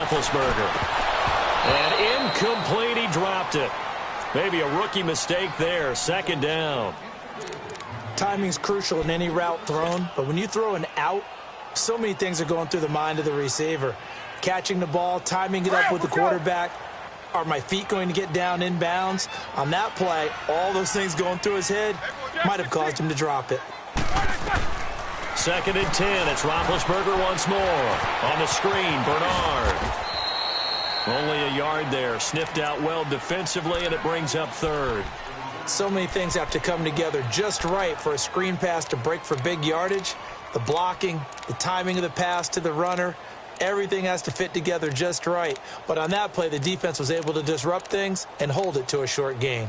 Roethlisberger. And incomplete, he dropped it. Maybe a rookie mistake there, second down. Timing's crucial in any route thrown, but when you throw an out, so many things are going through the mind of the receiver. Catching the ball, timing it up with the quarterback. Are my feet going to get down in bounds? On that play, all those things going through his head might have caused him to drop it. 2nd and 10. It's Roethlisberger once more. On the screen, Bernard. Only a yard there. Sniffed out well defensively, and it brings up 3rd. So many things have to come together just right for a screen pass to break for big yardage. The blocking, the timing of the pass to the runner, everything has to fit together just right. But on that play, the defense was able to disrupt things and hold it to a short gain.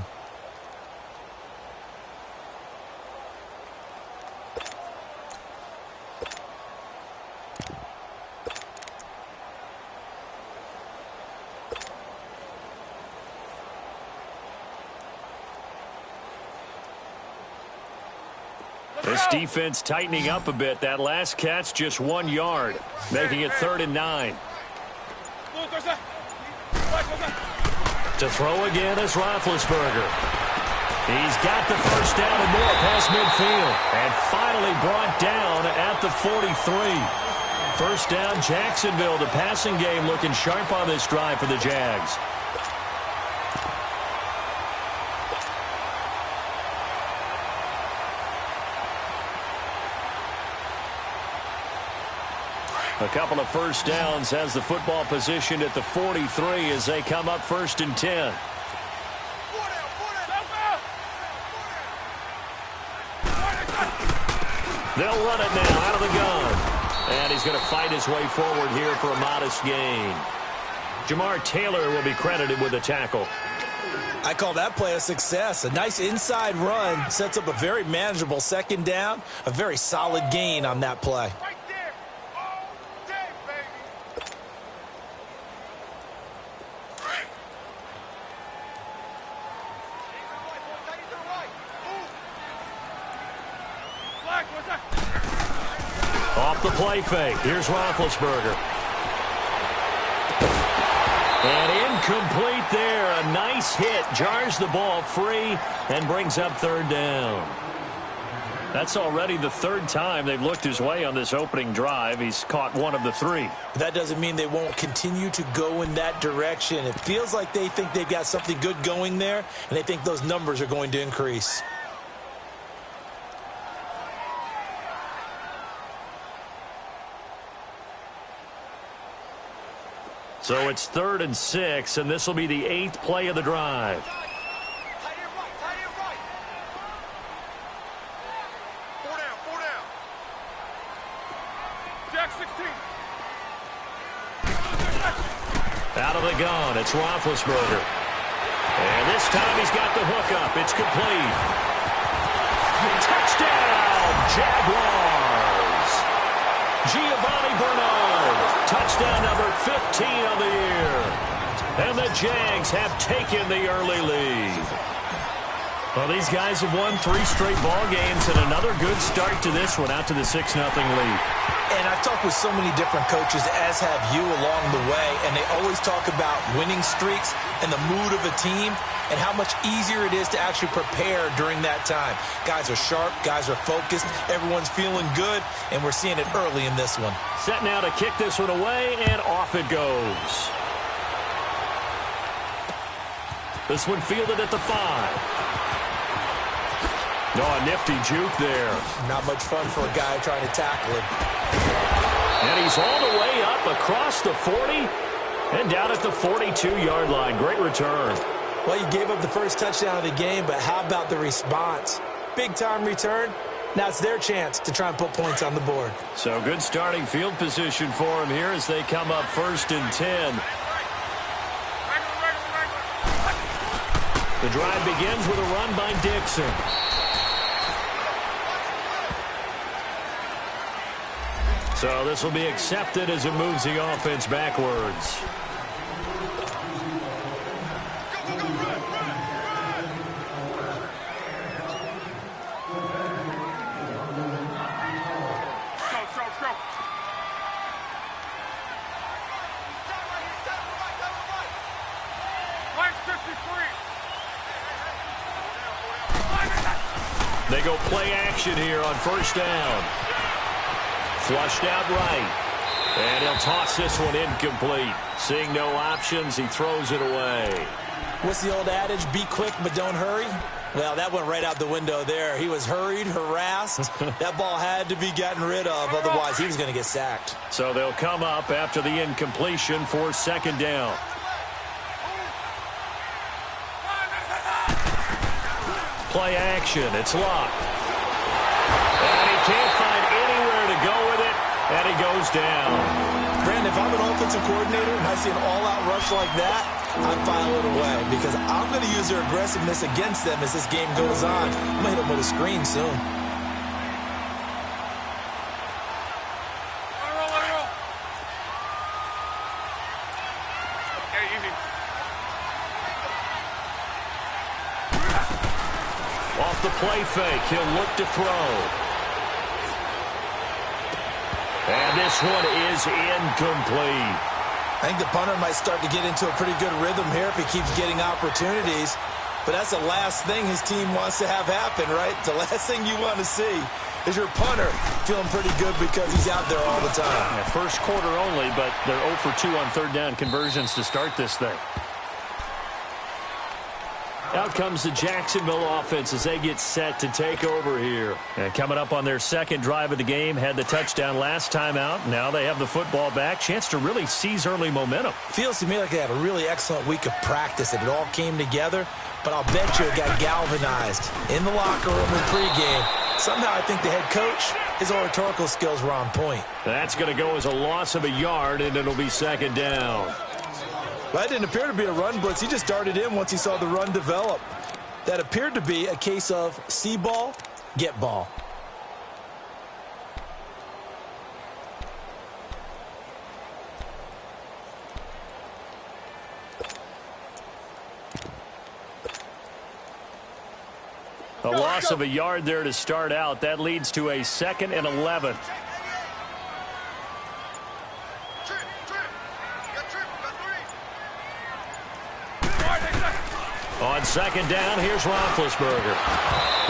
This defense tightening up a bit. That last catch, just 1 yard, making it 3rd and 9. To throw again is Roethlisberger. He's got the first down and more past midfield. And finally brought down at the 43. First down, Jacksonville. The passing game looking sharp on this drive for the Jags. A couple of first downs has the football positioned at the 43 as they come up 1st and 10. They'll run it now out of the gun. And he's going to fight his way forward here for a modest gain. Jamar Taylor will be credited with a tackle. I call that play a success. A nice inside run sets up a very manageable 2nd down. A very solid gain on that play. Off the play fake. Here's Roethlisberger. And incomplete there. A nice hit. Jars the ball free and brings up 3rd down. That's already the 3rd time they've looked his way on this opening drive. He's caught 1 of the 3. That doesn't mean they won't continue to go in that direction. It feels like they think they've got something good going there, and they think those numbers are going to increase. So it's 3rd and 6, and this will be the 8th play of the drive. Out of the gun, it's Roethlisberger. And this time he's got the hook up. It's complete. Touchdown, Jaguars. Giovanni Bernard. Touchdown number 15 of the year. And the Jags have taken the early lead. Well, these guys have won 3 straight ball games and another good start to this one out to the 6-0 lead. And I've talked with so many different coaches, as have you along the way, and they always talk about winning streaks and the mood of a team and how much easier it is to actually prepare during that time. Guys are sharp, guys are focused, everyone's feeling good, and we're seeing it early in this one. Set now to kick this one away, and off it goes. This one fielded at the 5. Oh, a nifty juke there. Not much fun for a guy trying to tackle him. And he's all the way up across the 40 and down at the 42-yard line. Great return. Well, you gave up the first touchdown of the game, but how about the response? Big-time return. Now it's their chance to try and put points on the board. So good starting field position for him here as they come up 1st and 10. The drive begins with a run by Dixon. So this will be accepted as it moves the offense backwards. They go play action here on first down. Flushed out right. And he'll toss this one incomplete. Seeing no options, he throws it away. What's the old adage? Be quick, but don't hurry. Well, that went right out the window there. He was hurried, harassed. That ball had to be gotten rid of. Otherwise, he was going to get sacked. So they'll come up after the incompletion for second down. Play action. It's locked. And he can't find anywhere to go with it, and he goes down. Brandon, if I'm an offensive coordinator and I see an all-out rush like that, I'd file it away because I'm going to use their aggressiveness against them as this game goes on. I'm going to hit them with a screen soon. Off the play fake, he'll look to throw. And this one is incomplete. I think the punter might start to get into a pretty good rhythm here if he keeps getting opportunities. But that's the last thing his team wants to have happen, right? The last thing you want to see is your punter feeling pretty good because he's out there all the time. Yeah, first quarter only, but they're 0 for 2 on third down conversions to start this thing. Out comes the Jacksonville offense as they get set to take over here. And coming up on their second drive of the game, had the touchdown last time out. Now they have the football back. Chance to really seize early momentum. Feels to me like they had a really excellent week of practice and it all came together. But I'll bet you it got galvanized in the locker room in pregame. Somehow I think the head coach, his oratorical skills were on point. That's going to go as a loss of a yard, and it'll be second down. Well, that didn't appear to be a run blitz. He just darted in once he saw the run develop. That appeared to be a case of see ball, get ball. A loss of a yard there to start out. That leads to a 2nd and 11. On second down, here's Roethlisberger.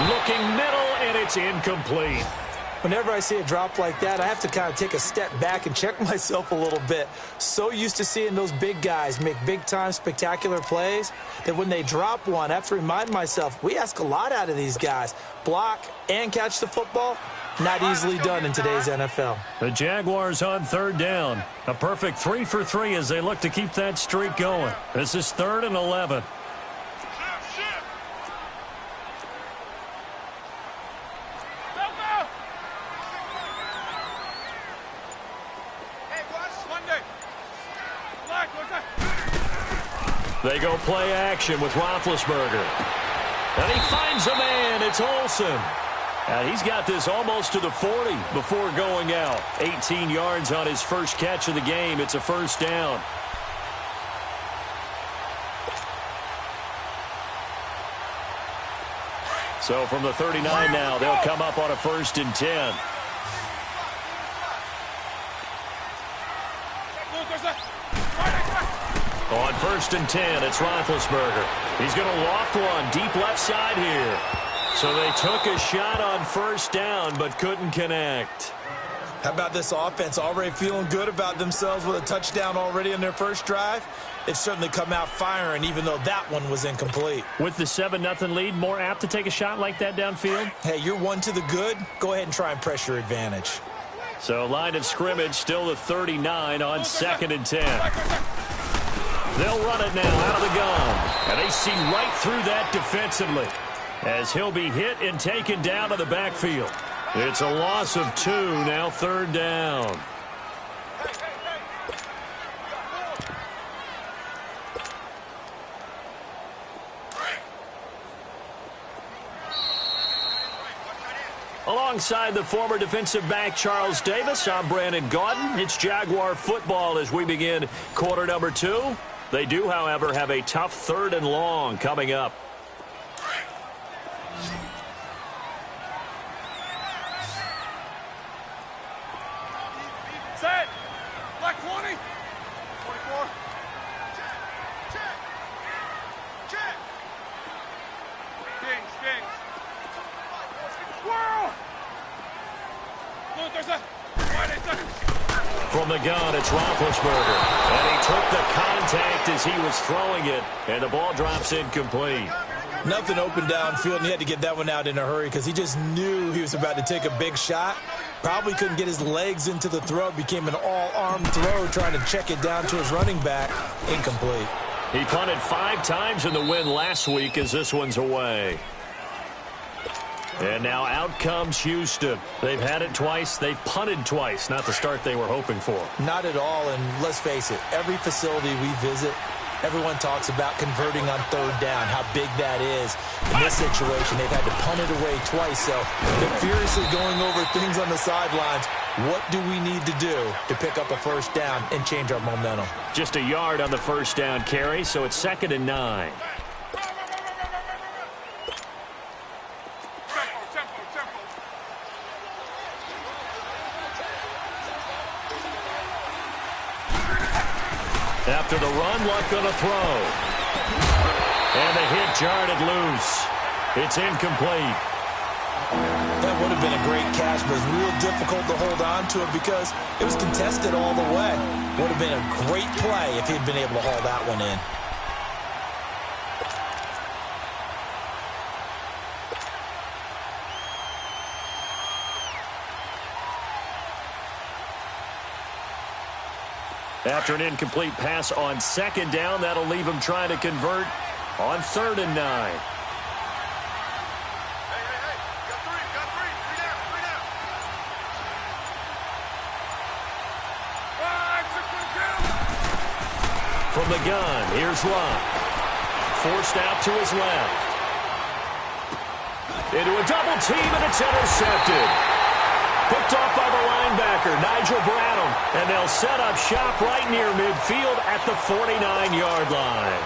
Looking middle, and it's incomplete. Whenever I see a drop like that, I have to kind of take a step back and check myself a little bit. So used to seeing those big guys make big-time spectacular plays that when they drop one, I have to remind myself, we ask a lot out of these guys. Block and catch the football, not easily done in today's NFL. The Jaguars on third down. A perfect 3 for 3 as they look to keep that streak going. This is 3rd and 11. They go play action with Roethlisberger. And he finds a man. It's Olsen. And he's got this almost to the 40 before going out. 18 yards on his first catch of the game. It's a first down. So from the 39 now, they'll come up on a 1st and 10. On 1st and 10, it's Roethlisberger. He's going to loft one deep left side here. So they took a shot on first down but couldn't connect. How about this offense already feeling good about themselves with a touchdown already in their first drive? They've certainly come out firing even though that one was incomplete. With the 7-0 lead, more apt to take a shot like that downfield? Hey, you're one to the good. Go ahead and try and press your advantage. So line of scrimmage still the 39 on 2nd and 10. They'll run it now out of the gun. And they see right through that defensively as he'll be hit and taken down to the backfield. It's a loss of 2, now 3rd down. Alongside the former defensive back Charles Davis, I'm Brandon Gaudin. It's Jaguar football as we begin quarter number 2. They do, however, have a tough 3rd and long coming up. Set. Black 20. 24. Check. Check. Kings. From the gun, it's Roethlisberger. And he took the contact as he was throwing it, and the ball drops incomplete. Nothing open downfield, and he had to get that one out in a hurry because he just knew he was about to take a big shot. Probably couldn't get his legs into the throw. Became an all-arm throw trying to check it down to his running back. Incomplete. He punted 5 times in the win last week as this one's away. And now out comes Houston. They've had it twice. They've punted twice. Not the start they were hoping for. Not at all, and let's face it, every facility we visit, everyone talks about converting on third down, how big that is. In this situation, they've had to punt it away twice, so they're furiously going over things on the sidelines. What do we need to do to pick up a first down and change our momentum? Just a yard on the first down carry, so it's 2nd and 9. After the run, Luck going to throw. And the hit jarred it loose. It's incomplete. That would have been a great catch, but it was real difficult to hold on to it because it was contested all the way. Would have been a great play if he'd been able to haul that one in. After an incomplete pass on 2nd down, that'll leave him trying to convert on 3rd and 9. Hey, got three. Three down. From the gun, here's Luck. Forced out to his left. Into a double team, and it's intercepted. Picked off by the linebacker, Nigel Bradham. And they'll set up shop right near midfield at the 49-yard line.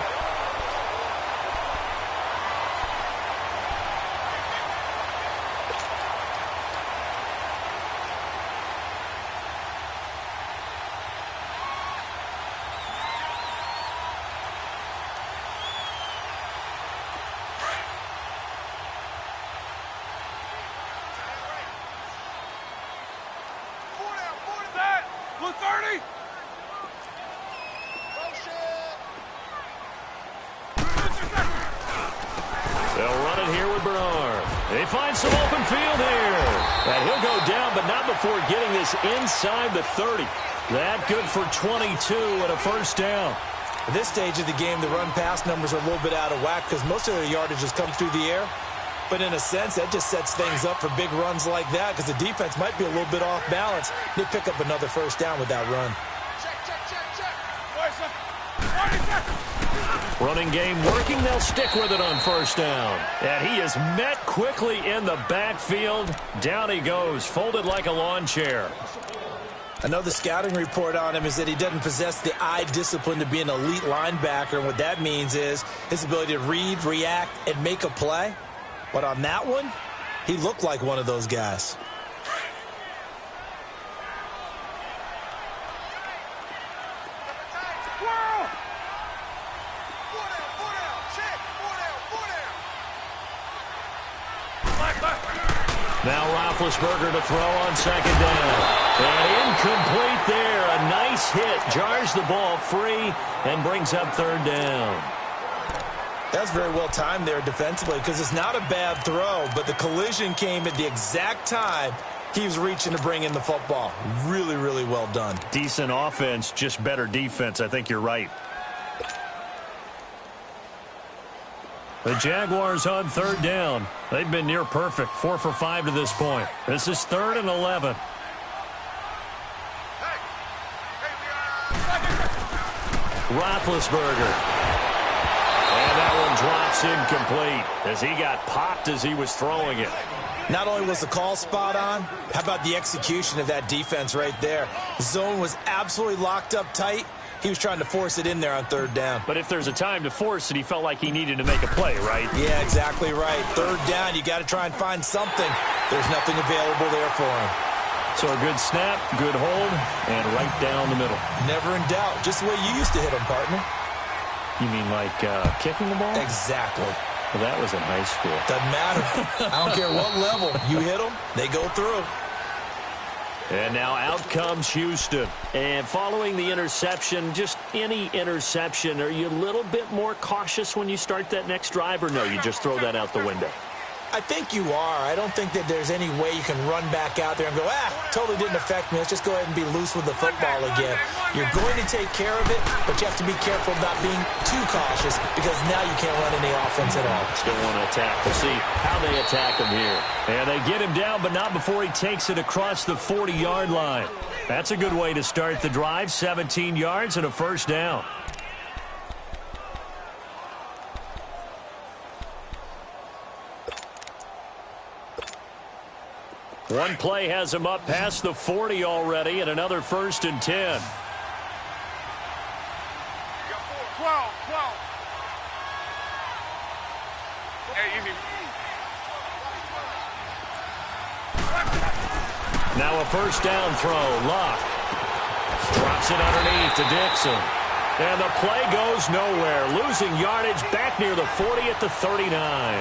They find some open field here. And he'll go down, but not before getting this inside the 30. That good for 22 and a first down. At this stage of the game, the run-pass numbers are a little bit out of whack because most of their yardage just comes through the air. But in a sense, that just sets things up for big runs like that because the defense might be a little bit off balance. They pick up another first down with that run. Running game working. They'll stick with it on first down. And he is met quickly in the backfield. Down he goes, folded like a lawn chair. I know the scouting report on him is that he doesn't possess the eye discipline to be an elite linebacker. And what that means is his ability to read, react, and make a play. But on that one, he looked like one of those guys. Now Roethlisberger to throw on second down. And incomplete there. A nice hit. Jars the ball free and brings up third down. That's very well timed there defensively because it's not a bad throw, but the collision came at the exact time he was reaching to bring in the football. Really, really well done. Decent offense, just better defense. I think you're right. The Jaguars on third down. They've been near perfect, 4 for 5 to this point. This is 3rd and 11. Roethlisberger. And that one drops incomplete as he got popped as he was throwing it. Not only was the call spot on, how about the execution of that defense right there? The zone was absolutely locked up tight. He was trying to force it in there on third down. But if there's a time to force it, he felt like he needed to make a play, right? Yeah, exactly right. Third down, you got to try and find something. There's nothing available there for him. So a good snap, good hold, and right down the middle. Never in doubt. Just the way you used to hit him, partner. You mean like kicking the ball? Exactly. Well, that was in high school. Doesn't matter. I don't care what level. You hit them, they go through. And now out comes Houston. And following the interception, just any interception, are you a little bit more cautious when you start that next drive, or no, you just throw that out the window? I think you are. I don't think that there's any way you can run back out there and go, totally didn't affect me. Let's just go ahead and be loose with the football again. You're going to take care of it, but you have to be careful about being too cautious because now you can't run any offense at all. Still want to attack. We'll see how they attack him here. And they get him down, but not before he takes it across the 40-yard line. That's a good way to start the drive. 17 yards and a first down. One play has him up past the 40 already, and another 1st and 10. 12, 12. Hey, easy. Now a first down throw. Luck drops it underneath to Dixon. And the play goes nowhere. Losing yardage back near the 40 at the 39.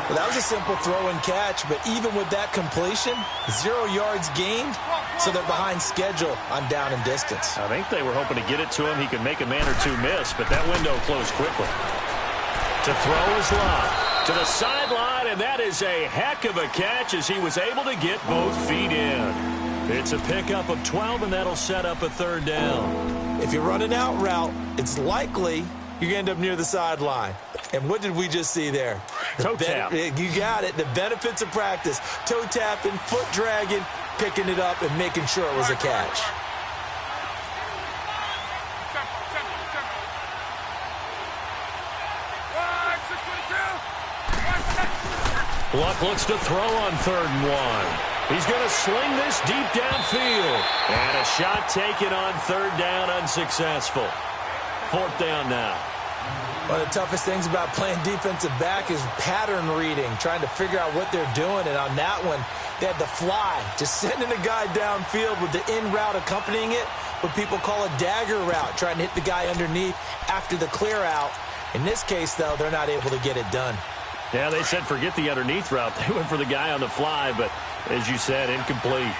Well, that was a simple throw and catch, but even with that completion, 0 yards gained, so they're behind schedule on down and distance. I think they were hoping to get it to him. He could make a man or two miss, but that window closed quickly. To throw is Luck to the sideline, and that is a heck of a catch as he was able to get both feet in. It's a pickup of 12, and that'll set up a 3rd down. If you run an out route, it's likely you're going to end up near the sideline. And what did we just see there? Toe tap. You got it. The benefits of practice. Toe tapping, foot dragging, picking it up, and making sure it was a catch. Luck looks to throw on 3rd and 1. He's going to sling this deep downfield. And a shot taken on 3rd down, unsuccessful. 4th down now. One of the toughest things about playing defensive back is pattern reading, trying to figure out what they're doing. And on that one, they had the fly, just sending a guy downfield with the in route accompanying it, what people call a dagger route, trying to hit the guy underneath after the clear out. In this case, though, they're not able to get it done. Yeah, they said forget the underneath route. They went for the guy on the fly, but as you said, incomplete.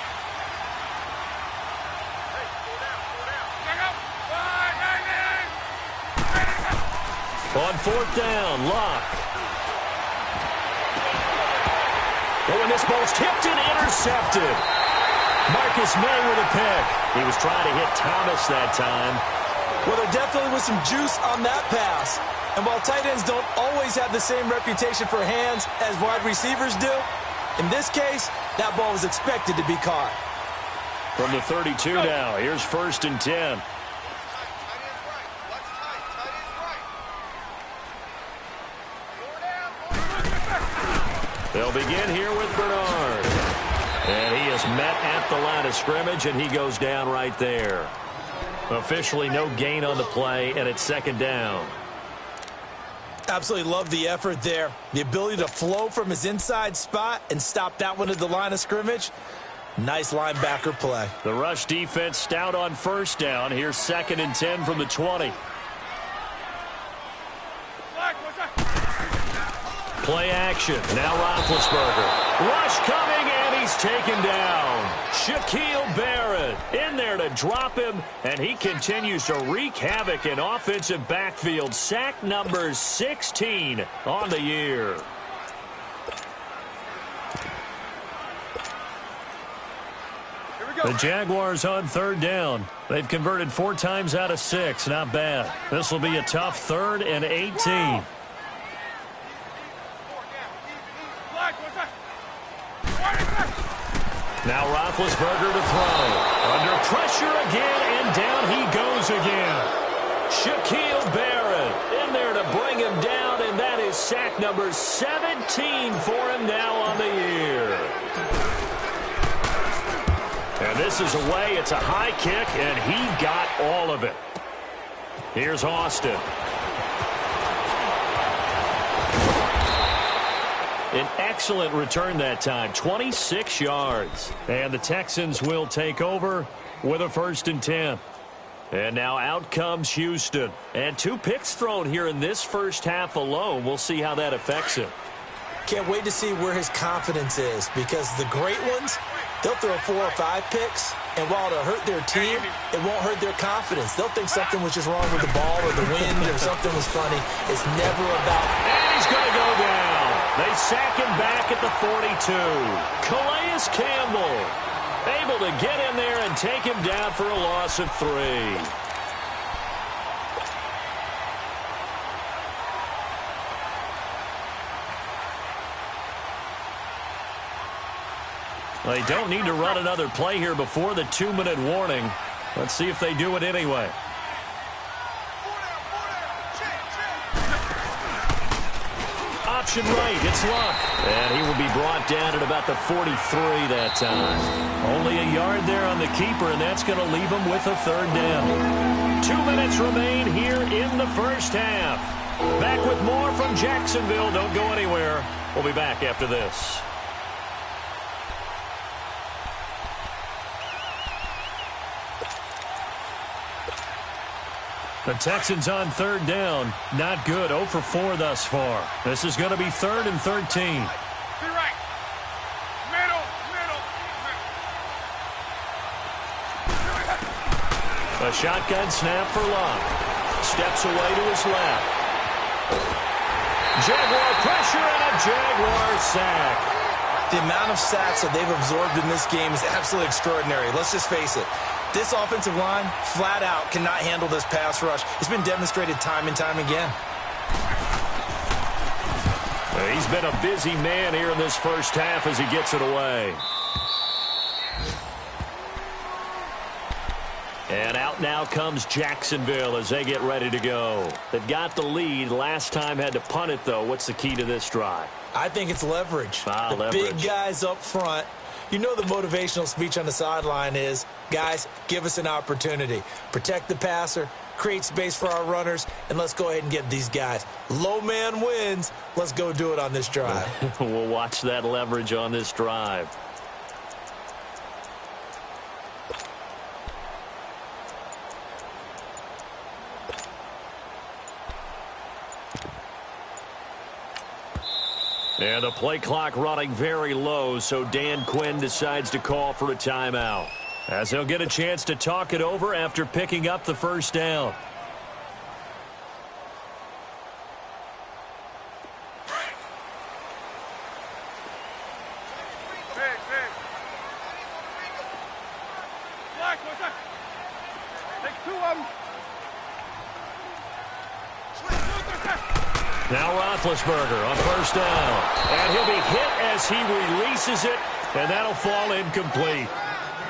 On 4th down, Luck. Oh, and this ball's tipped and intercepted. Marcus May with a pick. He was trying to hit Thomas that time. Well, there definitely was some juice on that pass. And while tight ends don't always have the same reputation for hands as wide receivers do, in this case, that ball was expected to be caught. From the 32 now, here's 1st and 10. They'll begin here with Bernard. And he is met at the line of scrimmage, and he goes down right there. Officially no gain on the play, and it's 2nd down. Absolutely love the effort there. The ability to flow from his inside spot and stop that one at the line of scrimmage. Nice linebacker play. The rush defense stout on 1st down. Here's 2nd and 10 from the 20. Play action. Now Roethlisberger. Rush coming, and he's taken down. Shaquille Barrett in there to drop him, and he continues to wreak havoc in offensive backfield. Sack number 16 on the year. The Jaguars on 3rd down. They've converted 4 times out of 6. Not bad. This will be a tough 3rd and 18. Now Roethlisberger to throw. Under pressure again, and down he goes again. Shaquille Barrett in there to bring him down, and that is sack number 17 for him now on the year. And this is away. It's a high kick, and he got all of it. Here's Austin. An excellent return that time, 26 yards. And the Texans will take over with a 1st and 10. And now out comes Houston. And 2 picks thrown here in this first half alone. We'll see how that affects him. Can't wait to see where his confidence is, because the great ones, They'll throw 4 or 5 picks, and while it'll hurt their team, it won't hurt their confidence. They'll think something was just wrong with the ball or the wind or something was funny. It's never about... And he's going to go down. They sack him back at the 42. Calais Campbell able to get in there and take him down for a loss of 3. They don't need to run another play here before the 2-minute warning. Let's see if they do it anyway. Option right, it's Luck. And he will be brought down at about the 43 that time. Only a yard there on the keeper, and that's going to leave him with a 3rd down. 2 minutes remain here in the first half. Back with more from Jacksonville. Don't go anywhere. We'll be back after this. The Texans on 3rd down. Not good. 0 for 4 thus far. This is going to be 3rd and 13. To right. Middle. A shotgun snap for Luck. Steps away to his left. Jaguar pressure and a Jaguar sack. The amount of sacks that they've absorbed in this game is absolutely extraordinary. Let's just face it. This offensive line, flat out, cannot handle this pass rush. It's been demonstrated time and time again. He's been a busy man here in this first half as he gets it away. And out now comes Jacksonville as they get ready to go. They've got the lead. Last time had to punt it, though. What's the key to this drive? I think it's leverage. The leverage. Big guys up front. You know the motivational speech on the sideline is, guys, give us an opportunity. Protect the passer, create space for our runners, and let's go ahead and get these guys. Low man wins. Let's go do it on this drive. We'll watch that leverage on this drive. And the play clock running very low, so Dan Quinn decides to call for a timeout, as he'll get a chance to talk it over after picking up the first down. Big. Black, what's up? Take 2 of them. Now Roethlisberger on first down. And he'll be hit as he releases it, and that'll fall incomplete.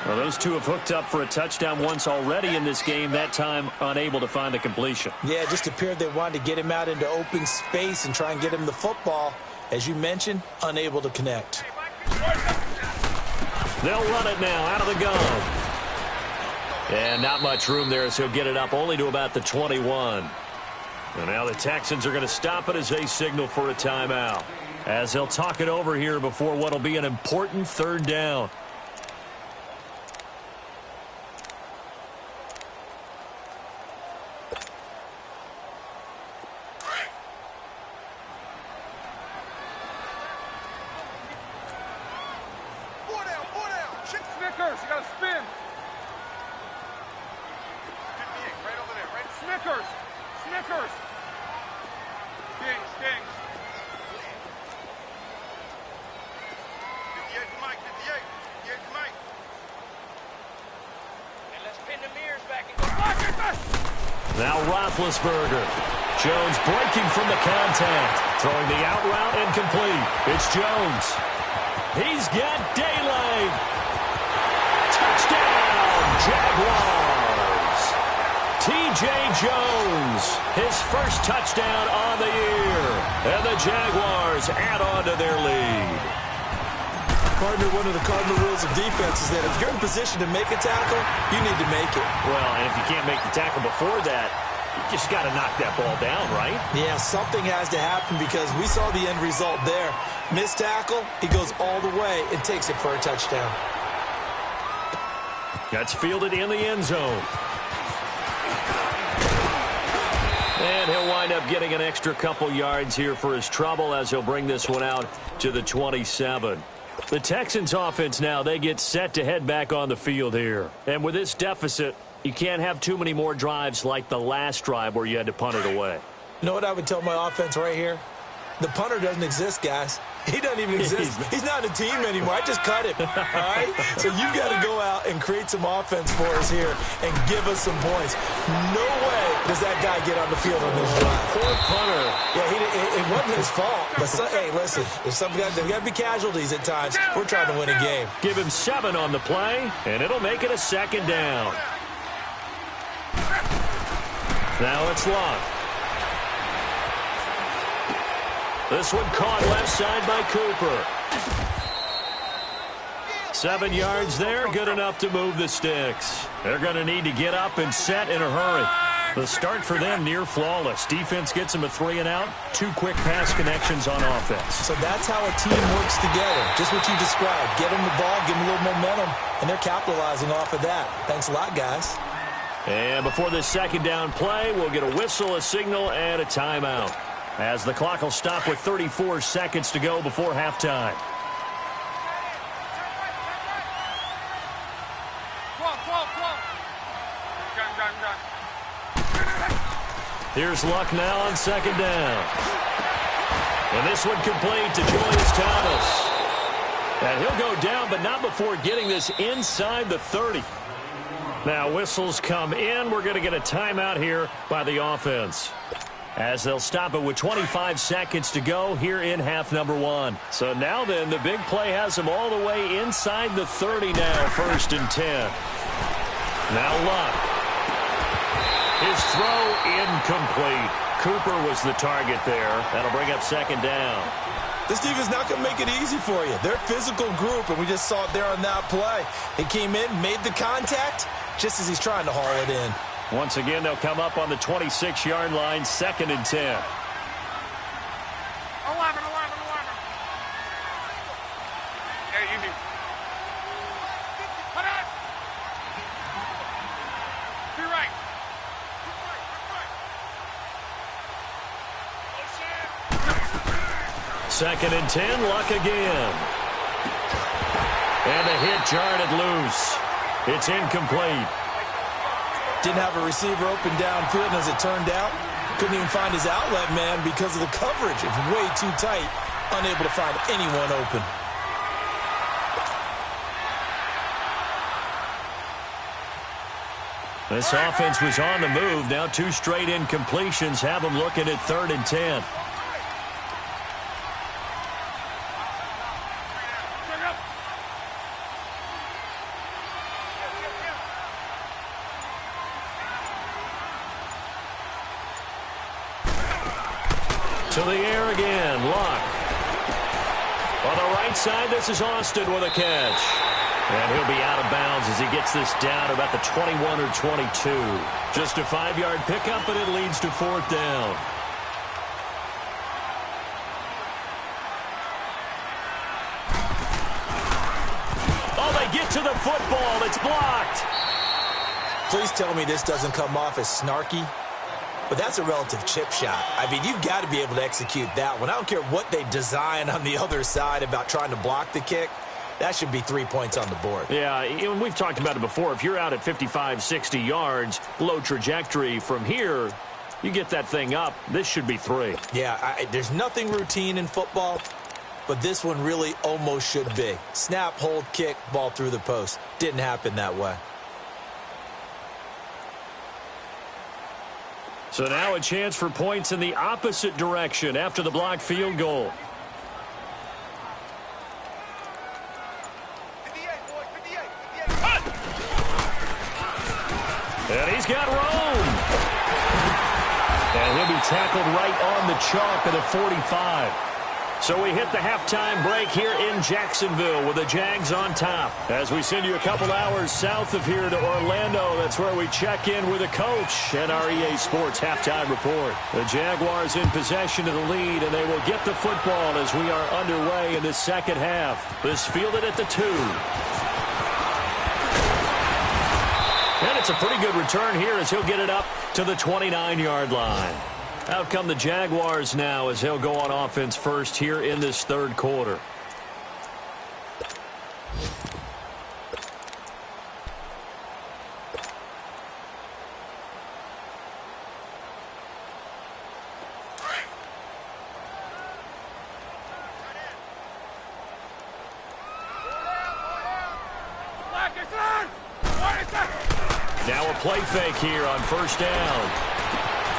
Well, those two have hooked up for a touchdown once already in this game, that time unable to find the completion. Yeah, it just appeared they wanted to get him out into open space and try and get him the football. As you mentioned, unable to connect. They'll run it now out of the gun. And not much room there as he'll get it up only to about the 21. And now the Texans are going to stop it as they signal for a timeout, as they'll talk it over here before what will be an important 3rd down. Snickers, you got to spin. Right over there, right? Snickers. Stings. 58 to Mike, 58 to Mike. And let's pin the mirrors back and go. Now Roethlisberger. Jones breaking from the contact. Throwing the out route incomplete. It's Jones. He's got daylight. Touchdown, Jaguars. T.J. Jones, his first touchdown on the year. And the Jaguars add on to their lead. Partner, one of the cardinal rules of defense is that if you're in position to make a tackle, you need to make it. Well, and if you can't make the tackle before that, you just got to knock that ball down, right? Yeah, something has to happen because we saw the end result there. Missed tackle, he goes all the way and takes it for a touchdown. That's fielded in the end zone. And he'll wind up getting an extra couple yards here for his trouble as he'll bring this one out to the 27. The Texans offense now, they get set to head back on the field here. And with this deficit, you can't have too many more drives like the last drive where you had to punt it away. You know what I would tell my offense right here? The punter doesn't exist, guys. He doesn't even exist. He's not a team anymore. I just cut him, all right? So you got to go out and create some offense for us here and give us some points. No way does that guy get on the field on this drive. Poor punter. Yeah, it wasn't his fault. But, hey, listen, there's got to be casualties at times. We're trying to win a game. Give him 7 on the play, and it'll make it a 2nd down. Now it's Luck. This one caught left side by Cooper. 7 yards there, good enough to move the sticks. They're going to need to get up and set in a hurry. The start for them near flawless. Defense gets them a 3 and out. 2 quick pass connections on offense. So that's how a team works together. Just what you described. Get them the ball, give them a little momentum, and they're capitalizing off of that. Thanks a lot, guys. And before this 2nd down play, we'll get a whistle, a signal, and a timeout, as the clock will stop with 34 seconds to go before halftime. Here's Luck now on 2nd down. And this one complete to Julius Thomas. And he'll go down, but not before getting this inside the 30. Now whistles come in. We're going to get a timeout here by the offense, as they'll stop it with 25 seconds to go here in half number 1. So now then, the big play has them all the way inside the 30 now, 1st and 10. Now Luck. His throw incomplete. Cooper was the target there. That'll bring up 2nd down. This defense not going to make it easy for you. They're a physical group, and we just saw it there on that play. He came in, made the contact, just as he's trying to haul it in. Once again, they'll come up on the 26-yard line, 2nd and 10. 11. Hey, you do. Put it. Be right. 2nd and 10, Luck again. And the hit jarred it loose. It's incomplete. Didn't have a receiver open downfield, and as it turned out, couldn't even find his outlet man because of the coverage. It's way too tight, unable to find anyone open. This offense was on the move. Now 2 straight incompletions have them looking at 3rd and 10. To the air again, Luck. On the right side, this is Austin with a catch. And he'll be out of bounds as he gets this down about the 21 or 22. Just a 5-yard pickup, and it leads to 4th down. Oh, they get to the football. It's blocked. Please tell me this doesn't come off as snarky. But that's a relative chip shot. I mean, you've got to be able to execute that one. I don't care what they design on the other side about trying to block the kick. That should be 3 points on the board. Yeah, we've talked about it before. If you're out at 55, 60 yards, low trajectory from here, you get that thing up, this should be 3. Yeah, there's nothing routine in football, but this one really almost should be. Snap, hold, kick, ball through the post. Didn't happen that way. So now a chance for points in the opposite direction after the blocked field goal. And he's got room. And he'll be tackled right on the chalk at the 45. So we hit the halftime break here in Jacksonville with the Jags on top. As we send you a couple hours south of here to Orlando, that's where we check in with the coach and our EA Sports halftime report. The Jaguars in possession of the lead, and they will get the football as we are underway in the 2nd half. This fielded at the 2. And it's a pretty good return here as he'll get it up to the 29-yard line. Out come the Jaguars now as they'll go on offense first here in this 3rd quarter. play fake here on first down.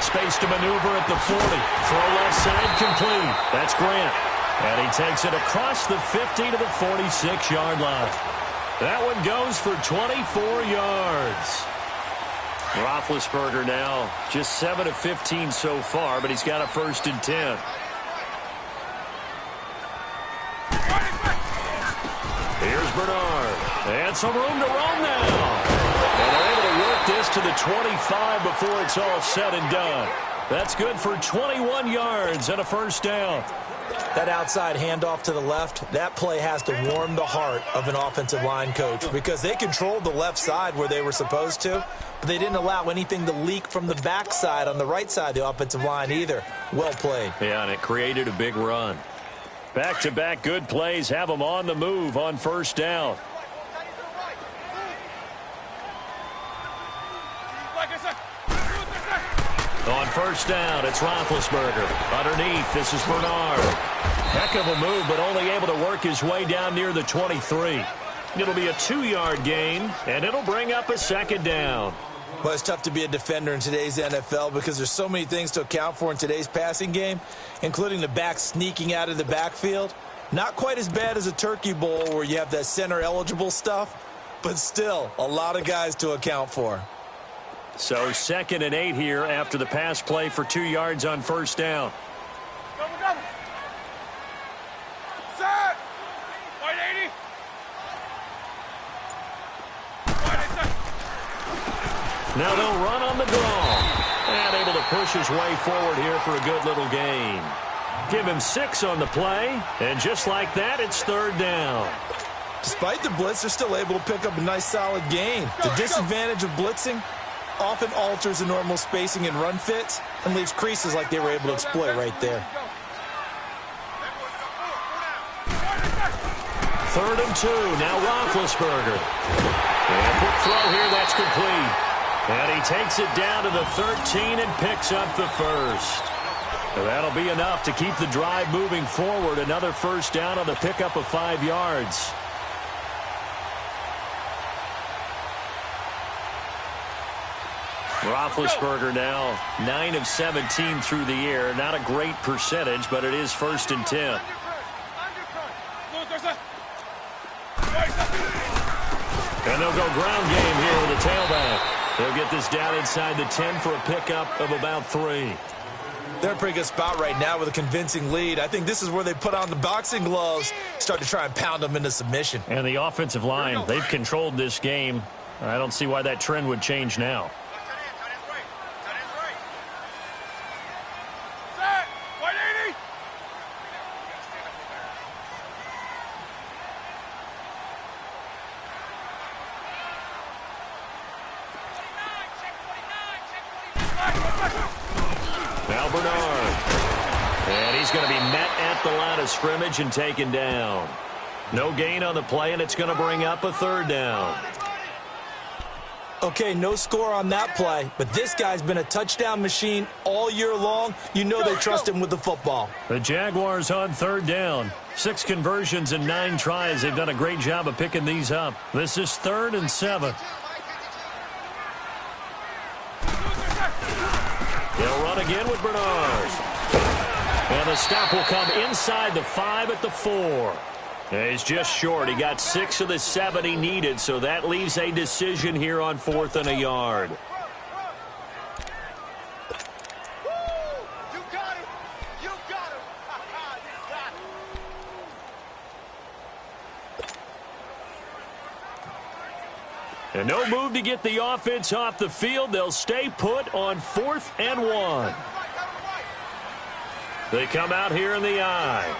Space to maneuver at the 40. Throw left side complete. That's Grant. And he takes it across the 50 to the 46-yard line. That one goes for 24 yards. Roethlisberger now just 7 of 15 so far, but he's got a 1st and 10. Here's Bernard. And some room to roam now. And they're able to work this to the 25 before it's all said and done. That's good for 21 yards and a 1st down. That outside handoff to the left, that play has to warm the heart of an offensive line coach because they controlled the left side where they were supposed to, but they didn't allow anything to leak from the backside on the right side of the offensive line either. Well played. Yeah, and it created a big run. Back-to-back good plays have them on the move on 1st down. On 1st down, it's Roethlisberger. Underneath, this is Bernard. Heck of a move, but only able to work his way down near the 23. It'll be a 2-yard gain, and it'll bring up a 2nd down. Well, it's tough to be a defender in today's NFL because there's so many things to account for in today's passing game, including the back sneaking out of the backfield. Not quite as bad as a turkey bowl where you have that center-eligible stuff, but still a lot of guys to account for. So 2nd and 8 here after the pass play for 2 yards on 1st down. Double. Set. 180. Now they'll run on the draw. And able to push his way forward here for a good little gain. Give him 6 on the play. And just like that, it's 3rd down. Despite the blitz, they're still able to pick up a nice solid gain. The disadvantage of blitzing often alters the normal spacing and run fits and leaves creases like they were able to exploit right there. 3rd and 2. Now Roethlisberger. And quick throw here. That's complete. And he takes it down to the 13 and picks up the 1st. That'll be enough to keep the drive moving forward. Another 1st down on the pickup of 5 yards. Roethlisberger now 9 of 17 through the air. Not a great percentage, but it is 1st and 10. And they'll go ground game here with a tailback. They'll get this down inside the 10 for a pickup of about 3. They're in a pretty good spot right now with a convincing lead. I think this is where they put on the boxing gloves, start to try and pound them into submission. And the offensive line, they've controlled this game. I don't see why that trend would change now. Now Bernard. And he's going to be met at the line of scrimmage and taken down. No gain on the play, and it's going to bring up a 3rd down. Okay, no score on that play, but this guy's been a touchdown machine all year long. You know they trust him with the football. The Jaguars on 3rd down. 6 conversions and 9 tries. They've done a great job of picking these up. This is 3rd and 7. They'll run again with Bernard. And the stop will come inside the 5 at the 4. And he's just short. He got 6 of the 7 he needed, so that leaves a decision here on 4th and a yard. You got him. You got him. You got him. And no move to get the offense off the field. They'll stay put on 4th and 1. They come out here in the eye.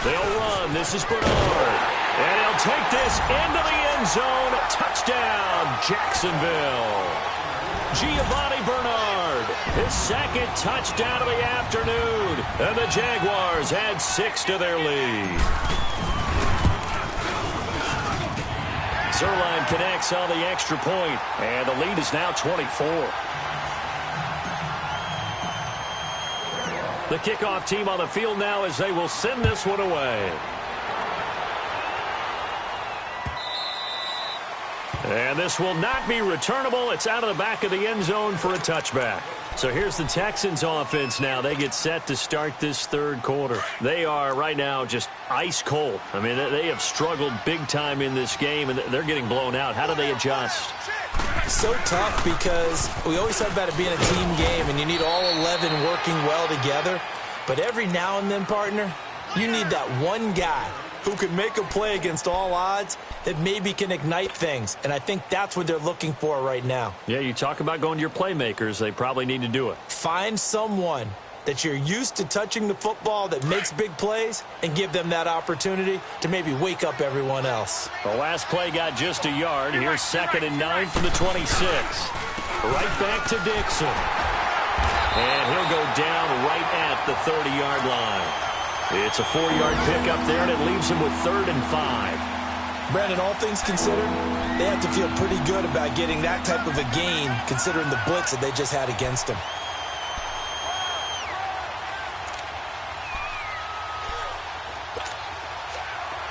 They'll run. This is Bernard. And he'll take this into the end zone. Touchdown, Jacksonville. Giovanni Bernard, his 2nd touchdown of the afternoon. And the Jaguars add 6 to their lead. Zerline connects on the extra point, and the lead is now 24. The kickoff team on the field now as they will send this one away. And this will not be returnable. It's out of the back of the end zone for a touchback. So here's the Texans offense now. They get set to start this third quarter. They are right now just ice cold. I mean, they have struggled big time in this game, and they're getting blown out. How do they adjust? So tough because we always talk about it being a team game, and you need all 11 working well together. But every now and then, partner, you need that one guy who can make a play against all odds that maybe can ignite things. And I think that's what they're looking for right now. Yeah, you talk about going to your playmakers. They probably need to do it. Find someone that you're used to touching the football that makes big plays and give them that opportunity to maybe wake up everyone else. The last play got just a yard. Here's 2nd and 9 from the 26. Right back to Dixon. And he'll go down right at the 30-yard line. It's a 4-yard pickup there, and it leaves him with 3rd and 5. Brandon, all things considered, they have to feel pretty good about getting that type of a gain considering the blitz that they just had against them.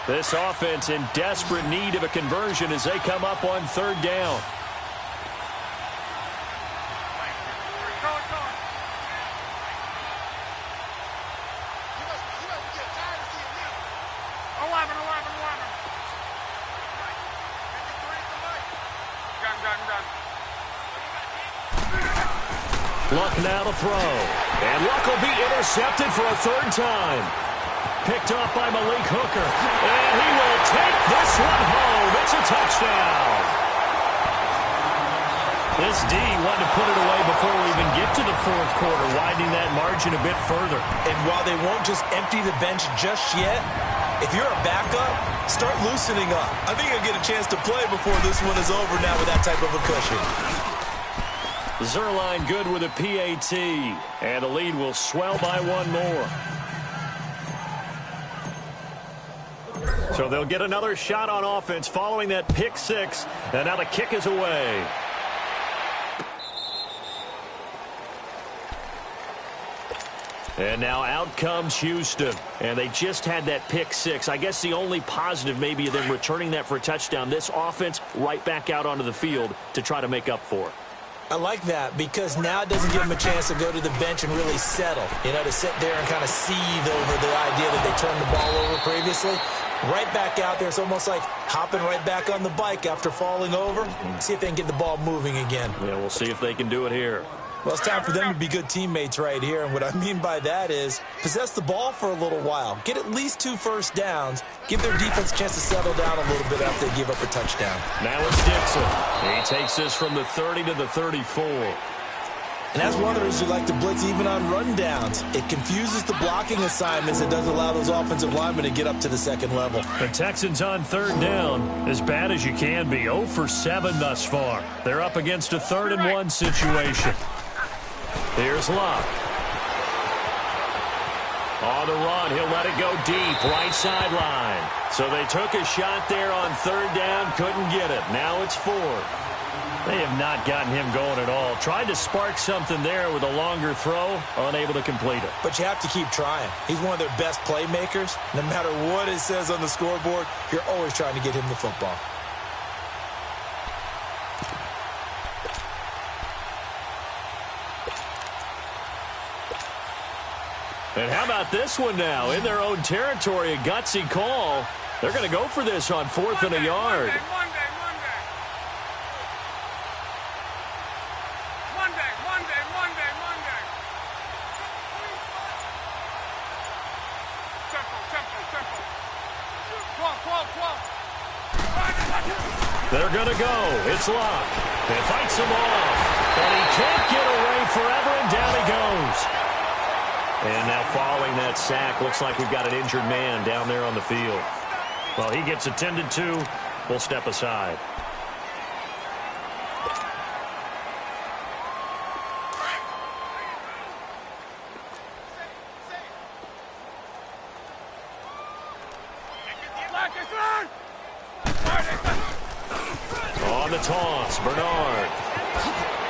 This offense in desperate need of a conversion as they come up on 3rd down. Luck now to throw. And Luck will be intercepted for a 3rd time. Picked off by Malik Hooker. And he will take this one home. It's a touchdown. This D wanted to put it away before we even get to the 4th quarter, widening that margin a bit further. And while they won't just empty the bench just yet, if you're a backup, start loosening up. I think you'll get a chance to play before this one is over now with that type of a cushion. Zerline good with a PAT, and the lead will swell by 1 more. So they'll get another shot on offense following that pick 6, and now the kick is away. And now out comes Houston, and they just had that pick 6. I guess the only positive maybe of them returning that for a touchdown. This offense right back out onto the field to try to make up for it. I like that because now it doesn't give them a chance to go to the bench and really settle, to sit there and kind of seethe over the idea that they turned the ball over previously. Right back out there. It's almost like hopping right back on the bike after falling over. See if they can get the ball moving again. Yeah, we'll see if they can do it here. Well, it's time for them to be good teammates right here. And what I mean by that is possess the ball for a little while. Get at least 2 first downs. Give their defense a chance to settle down a little bit after they give up a touchdown. Now it's Dixon. He takes this from the 30 to the 34. And that's one of the reasons you like to blitz even on rundowns. It confuses the blocking assignments and doesn't allow those offensive linemen to get up to the 2nd level. The Texans on 3rd down, as bad as you can be. 0 for 7 thus far. They're up against a 3rd and 1 situation. Here's Luck. On the run, he'll let it go deep, right sideline. So they took a shot there on 3rd down, couldn't get it. Now it's 4th. They have not gotten him going at all. Tried to spark something there with a longer throw, unable to complete it. But you have to keep trying. He's one of their best playmakers. No matter what it says on the scoreboard, you're always trying to get him the football. And how about this one now? In their own territory, a gutsy call. They're going to go for this on 4th and a yard. They're going to go. It's Luck. He fights him off. And he can't get away forever, and down he goes. And now following that sack, looks like we've got an injured man down there on the field. Well, he gets attended to. We'll step aside. On the toss, Bernard.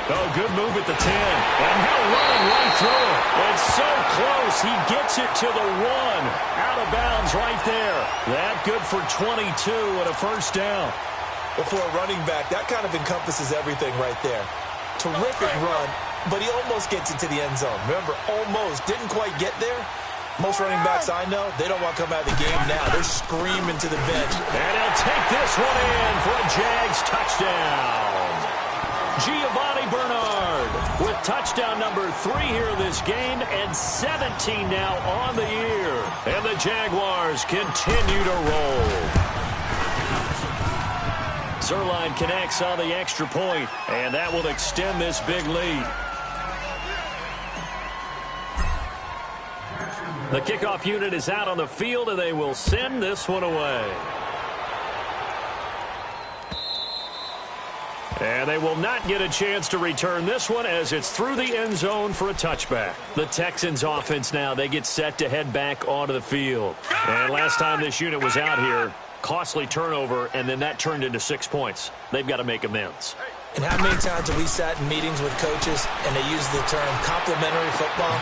Oh, good move at the 10. And now running right through it. It's so close. He gets it to the 1. Out of bounds right there. That good for 22 and a first down. Well, for a running back, that kind of encompasses everything right there. Terrific run, but he almost gets into the end zone. Remember, almost. Didn't quite get there. Most running backs I know, they don't want to come out of the game now. They're screaming to the bench. And he'll take this one in for a Jags touchdown. Giovanni Bernard with touchdown number 3 here this game and 17 now on the year. And the Jaguars continue to roll. Zerline connects on the extra point, and that will extend this big lead. The kickoff unit is out on the field, and they will send this one away. And they will not get a chance to return this one as it's through the end zone for a touchback. The Texans offense now, they get set to head back onto the field. And last time this unit was out here, costly turnover, and then that turned into 6 points. They've got to make amends. And how many times have we sat in meetings with coaches and they use the term complementary football?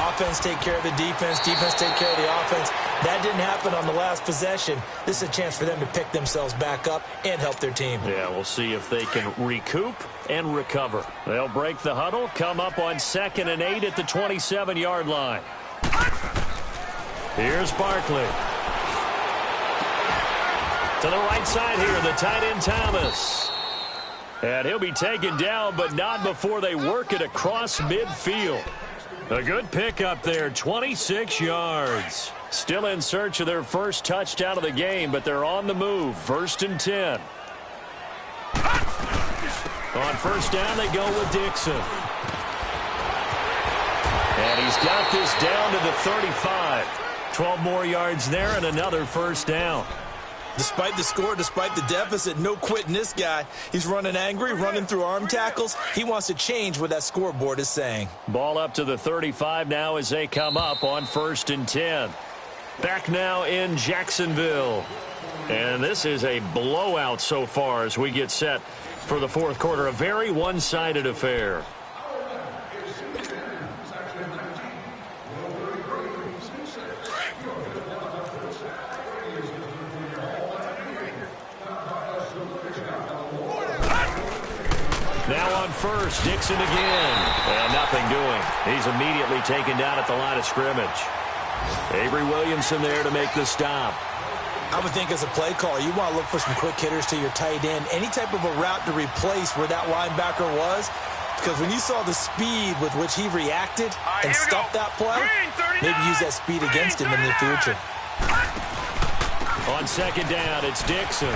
Offense take care of the defense, defense take care of the offense. That didn't happen on the last possession. This is a chance for them to pick themselves back up and help their team. Yeah, we'll see if they can recoup and recover. They'll break the huddle, come up on 2nd and 8 at the 27-yard line. Here's Barkley. To the right side here, the tight end Thomas. And he'll be taken down, but not before they work it across midfield. A good pickup there, 26 yards. Still in search of their first touchdown of the game, but they're on the move. 1st and 10. On first down, they go with Dixon. And he's got this down to the 35. 12 more yards there and another first down. Despite the score, despite the deficit, no quitting this guy. He's running angry, running through arm tackles. He wants to change what that scoreboard is saying. Ball up to the 35 now as they come up on 1st and 10. Back now in Jacksonville. And this is a blowout so far as we get set for the fourth quarter. A very one-sided affair. Now on first, Dixon again. And nothing doing. He's immediately taken down at the line of scrimmage. Avery Williamson there to make the stop. I would think as a play caller, you want to look for some quick hitters to your tight end. Any type of a route to replace where that linebacker was. Because when you saw the speed with which he reacted and stopped that play, maybe use that speed against him in the future. On 2nd down, it's Dixon.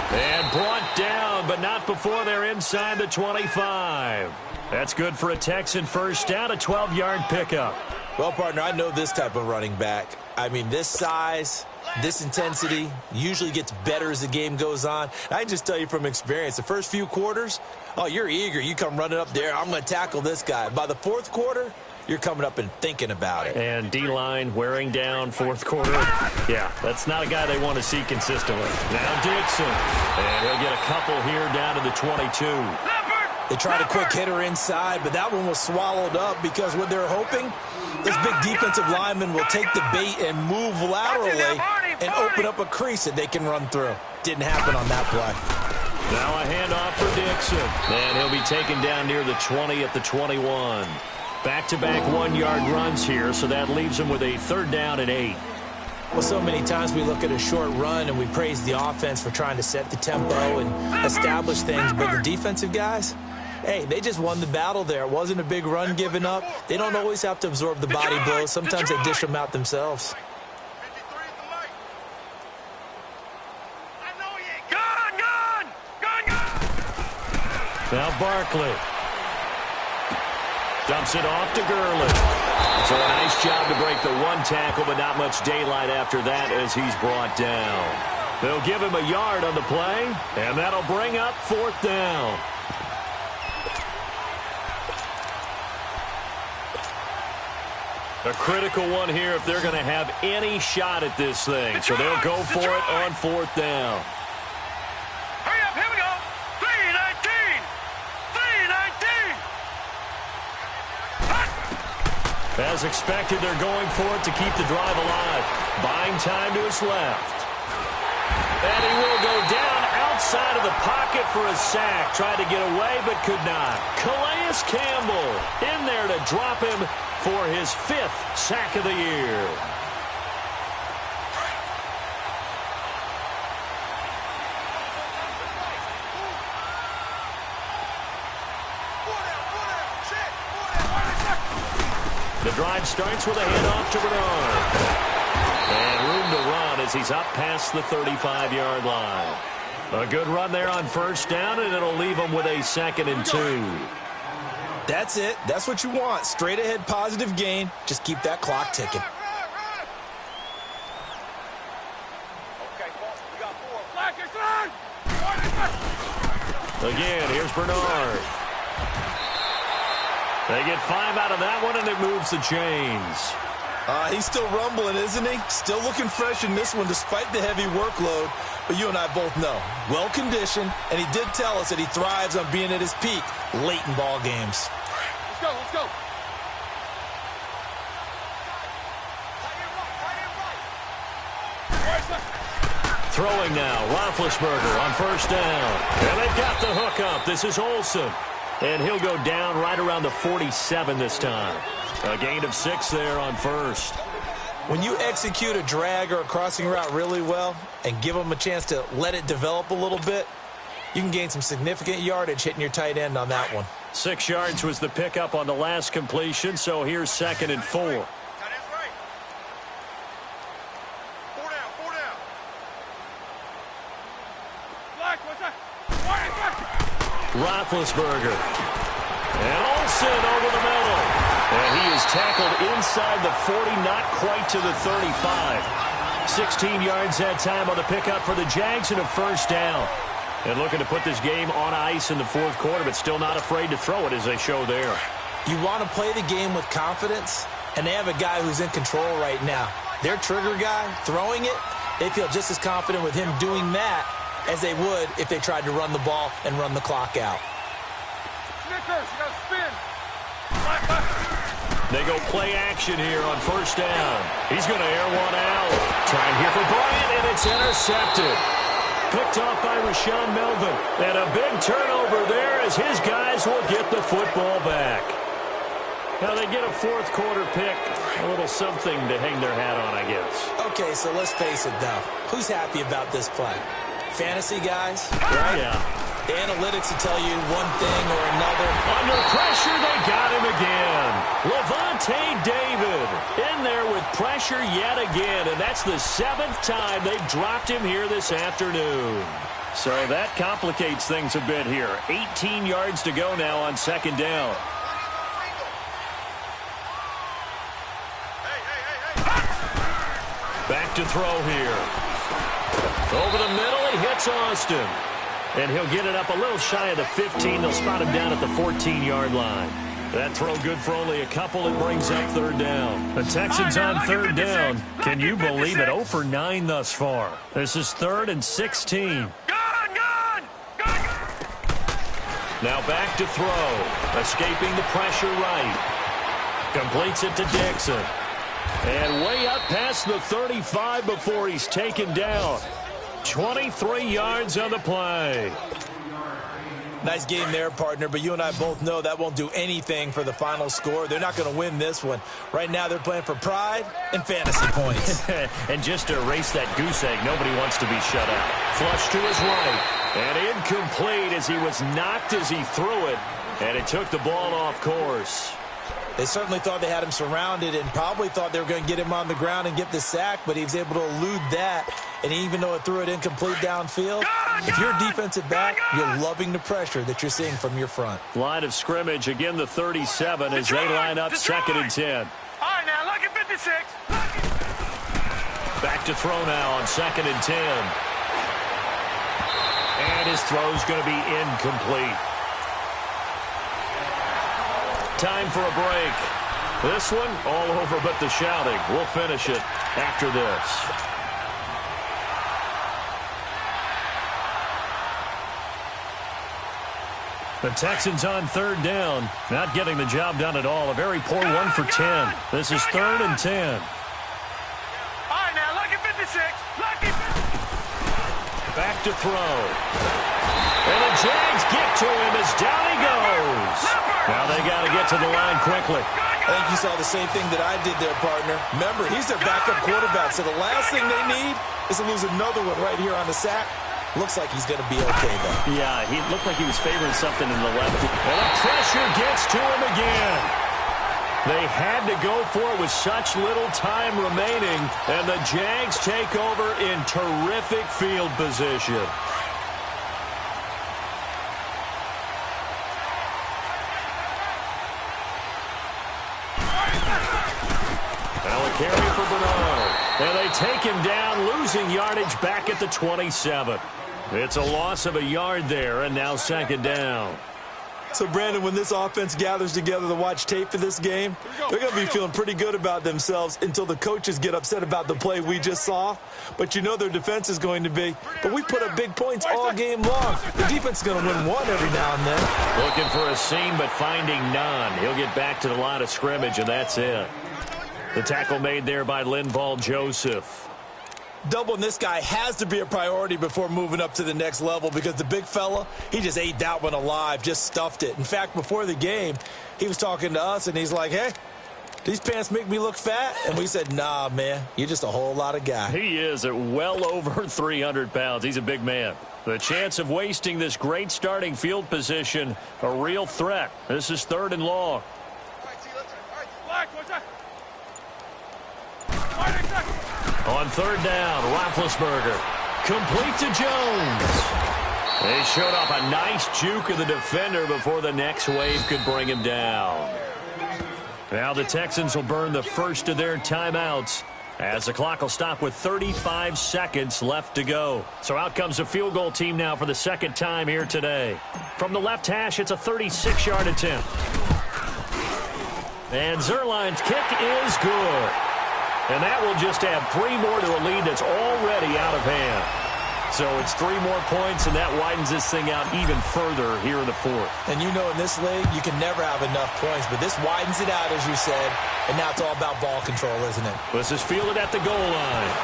And brought down, but not before they're inside the 25. That's good for a Texan first down, a 12-yard pickup. Well, partner, I know this type of running back. I mean, this size, this intensity usually gets better as the game goes on. I can just tell you from experience, the first few quarters, oh, you're eager. You come running up there, I'm going to tackle this guy. By the fourth quarter, you're coming up and thinking about it. And D-line wearing down fourth quarter. Yeah, that's not a guy they want to see consistently. Now Dixon. And he'll get a couple here down to the 22. They tried a quick hitter inside, but that one was swallowed up because what they're hoping, this big defensive lineman will take the bait and move laterally and open up a crease that they can run through. Didn't happen on that play. Now a handoff for Dixon. And he'll be taken down near the 20 at the 21. Back-to-back 1-yard runs here, so that leaves them with a 3rd down and 8. Well, so many times we look at a short run and we praise the offense for trying to set the tempo and establish things, but the defensive guys, hey, they just won the battle there. It wasn't a big run given up. They don't always have to absorb the body blows. Sometimes they dish them out themselves. Now Barkley. Dumps it off to Gurley. So a nice job to break the one tackle, but not much daylight after that as he's brought down. They'll give him a yard on the play, and that'll bring up 4th down. A critical one here if they're going to have any shot at this thing. So they'll go for it on 4th down. Hurry up, here we go. 3, As expected, they're going for it to keep the drive alive. Buying time to his left. And he will go down outside of the pocket for a sack. Tried to get away, but could not. Calais Campbell in there to drop him for his 5th sack of the year. The drive starts with a handoff to Bernard. And room to run as he's up past the 35-yard line. A good run there on first down, and it'll leave him with a 2nd and 2. That's it. That's what you want. Straight ahead positive gain. Just keep that clock ticking. Again, here's Bernard. They get 5 out of that one, and it moves the chains. He's still rumbling, isn't he? Still looking fresh in this one despite the heavy workload. But you and I both know, well-conditioned, and he did tell us that he thrives on being at his peak late in ball games. Let's go, let's go. Throwing now, Roethlisberger on first down. And they've got the hook up. This is Olsen. And he'll go down right around the 47 this time. A gain of 6 there on first. When you execute a drag or a crossing route really well and give them a chance to let it develop a little bit, you can gain some significant yardage hitting your tight end on that one. 6 yards was the pickup on the last completion, so here's 2nd and 4. Roethlisberger. And Olsen over the middle. And he is tackled inside the 40, not quite to the 35. 16 yards that time on the pickup for the Jags and a first down. And looking to put this game on ice in the 4th quarter, but still not afraid to throw it as they show there. You want to play the game with confidence, and they have a guy who's in control right now. Their trigger guy, throwing it, they feel just as confident with him doing that as they would if they tried to run the ball and run the clock out. Snickers, you got to spin. They go play action here on first down. He's going to air one out. Trying here for Bryant, and it's intercepted. Picked off by Rashawn Melvin. And a big turnover there as his guys will get the football back. Now they get a 4th quarter pick. A little something to hang their hat on, I guess. Okay, so let's face it, though. Who's happy about this play? Fantasy guys, right? Yeah. The analytics will tell you one thing or another. Under pressure, they got him again. Levante David in there with pressure yet again, and that's the 7th time they've dropped him here this afternoon. So that complicates things a bit here. 18 yards to go now on 2nd down. Back to throw here. Over the middle, he hits Austin. And he'll get it up a little shy of the 15. They'll spot him down at the 14-yard line. That throw good for only a couple. It brings up 3rd down. The Texans on 3rd down. Can you believe it? 0 for 9 thus far. This is 3rd and 16. Now back to throw. Escaping the pressure right. Completes it to Dixon. And way up past the 35 before he's taken down. 23 yards on the play. Nice game there, partner, but you and I both know that won't do anything for the final score. They're not going to win this one. Right now they're playing for pride and fantasy points. And just to erase that goose egg, nobody wants to be shut out. Flush to his right. And incomplete as he was knocked as he threw it. And it took the ball off course. They certainly thought they had him surrounded and probably thought they were going to get him on the ground and get the sack, but he was able to elude that. And even though it threw it incomplete downfield, if you're a defensive back, you're loving the pressure that you're seeing from your front. Line of scrimmage, again the 37 as they line up 2nd and 10. All right, now, look at 56. Back to throw now on 2nd and 10. And his throw's going to be incomplete. Time for a break. This one, all over but the shouting. We'll finish it after this. The Texans on third down, not getting the job done at all. A very poor 1 for 10. This is 3rd and 10. All right, now, lucky 56. Lucky 56. Back to throw. And the Jags get to him as down he goes. Now they got to get to the line quickly. I think you saw the same thing that I did there, partner. Remember, he's their backup quarterback, so the last thing they need is to lose another one right here on the sack. Looks like he's going to be okay, though. Yeah, he looked like he was favoring something in the left. And the pressure gets to him again. They had to go for it with such little time remaining, and the Jags take over in terrific field position. Now a carry for Bernard. And they take him down, losing yardage back at the 27. It's a loss of a yard there, and now 2nd down. So, Brandon, when this offense gathers together to watch tape for this game, they're going to be feeling pretty good about themselves until the coaches get upset about the play we just saw. But you know their defense is going to be. But we put up big points all game long. The defense is going to win one every now and then. Looking for a seam, but finding none. He'll get back to the line of scrimmage, and that's it. The tackle made there by Linval Joseph. Doubling this guy has to be a priority before moving up to the next level because the big fella, he just ate that one alive, just stuffed it. In fact, before the game, he was talking to us, and he's like, hey, these pants make me look fat? And we said, nah, man, you're just a whole lot of guy. He is at well over 300 pounds. He's a big man. The chance of wasting this great starting field position, a real threat. This is 3rd and long. On 3rd down, Roethlisberger. Complete to Jones. They showed off a nice juke of the defender before the next wave could bring him down. Now the Texans will burn the first of their timeouts as the clock will stop with 35 seconds left to go. So out comes the field goal team now for the 2nd time here today. From the left hash, it's a 36-yard attempt. And Zerline's kick is good. And that will just add 3 more to a lead that's already out of hand. So it's 3 more points, and that widens this thing out even further here in the 4th. And you know in this league, you can never have enough points, but this widens it out, as you said, and now it's all about ball control, isn't it? This is fielded at the goal line.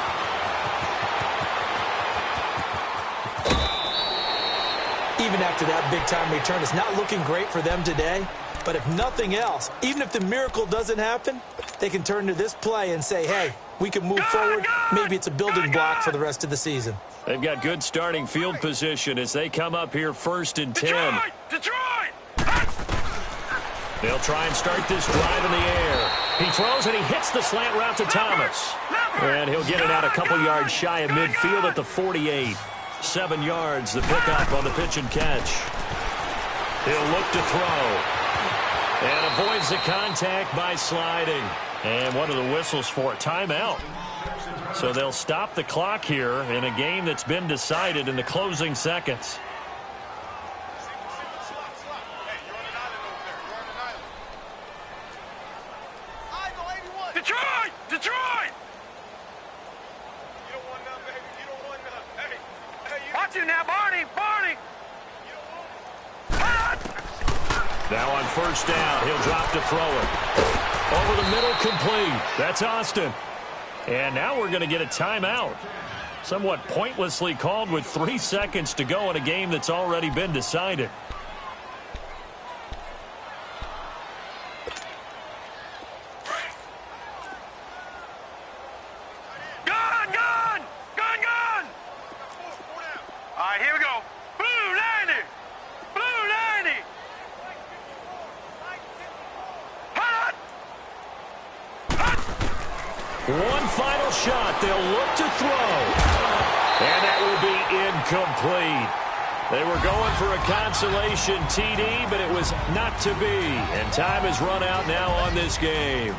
Even after that big-time return, it's not looking great for them today. But if nothing else, even if the miracle doesn't happen, they can turn to this play and say, hey, we can move forward. Maybe it's a building block for the rest of the season. They've got good starting field position as they come up here 1st and 10. Detroit! They'll try and start this drive in the air. He throws and he hits the slant route to Thomas. And he'll get it out a couple yards shy of midfield at the 48. 7 yards, the pickup on the pitch and catch. He'll look to throw. And avoids the contact by sliding. And what are the whistles for? Timeout. So they'll stop the clock here in a game that's been decided in the closing seconds. Detroit! Detroit! You don't want none, baby. You don't want none. Hey, Watch him now, Barney! Barney! Now on 1st down, he'll drop to throw it. Over the middle, complete. That's Austin. And now we're going to get a timeout. Somewhat pointlessly called with 3 seconds to go in a game that's already been decided. Gun! Gun! Gun! Gun! All right, here we go. Blue 90! Blue 90! Hot! One final shot. They'll look to throw. And that will be incomplete. They were going for a consolation TD, but it was not to be. And time has run out now on this game.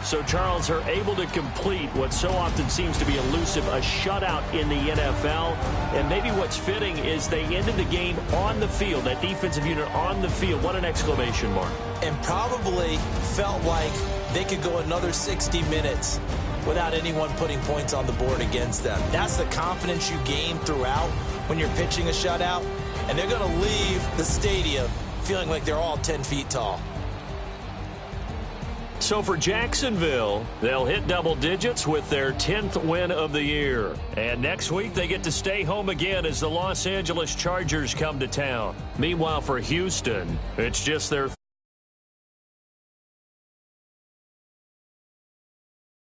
So, Charles, are able to complete what so often seems to be elusive, a shutout in the NFL. And maybe what's fitting is they ended the game on the field, that defensive unit on the field. What an exclamation mark. And probably felt like they could go another 60 minutes without anyone putting points on the board against them. That's the confidence you gain throughout when you're pitching a shutout. and they're going to leave the stadium feeling like they're all 10 feet tall. So for Jacksonville, they'll hit double digits with their 10th win of the year. And next week, they get to stay home again as the Los Angeles Chargers come to town. Meanwhile, for Houston, it's just their